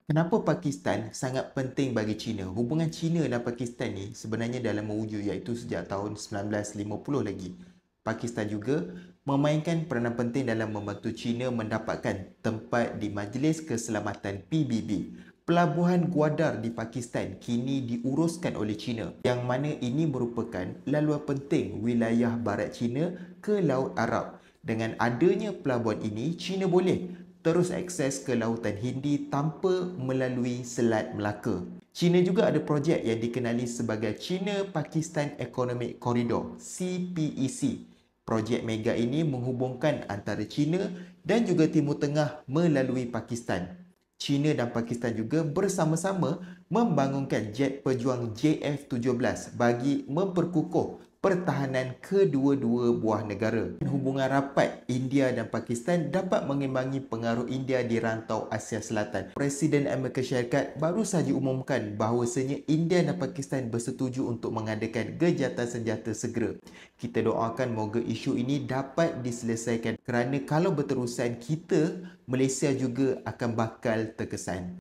Kenapa Pakistan sangat penting bagi China? Hubungan China dan Pakistan ni sebenarnya dalam mewujud iaitu sejak tahun 1950 lagi. Pakistan juga memainkan peranan penting dalam membantu China mendapatkan tempat di Majlis Keselamatan PBB. Pelabuhan Gwadar di Pakistan kini diuruskan oleh China, yang mana ini merupakan laluan penting wilayah barat China ke Laut Arab. Dengan adanya pelabuhan ini, China boleh terus akses ke Lautan Hindi tanpa melalui Selat Melaka. China juga ada projek yang dikenali sebagai China-Pakistan Economic Corridor (CPEC). Projek mega ini menghubungkan antara China dan juga Timur Tengah melalui Pakistan. China dan Pakistan juga bersama-sama membangunkan jet pejuang JF-17 bagi memperkukuh pertahanan kedua-dua buah negara. Hubungan rapat India dan Pakistan dapat mengimbangi pengaruh India di rantau Asia Selatan. Presiden Amerika Syarikat baru sahaja umumkan bahawasanya India dan Pakistan bersetuju untuk mengadakan gejatan senjata segera. Kita doakan moga isu ini dapat diselesaikan kerana kalau berterusan, kita Malaysia juga akan bakal terkesan.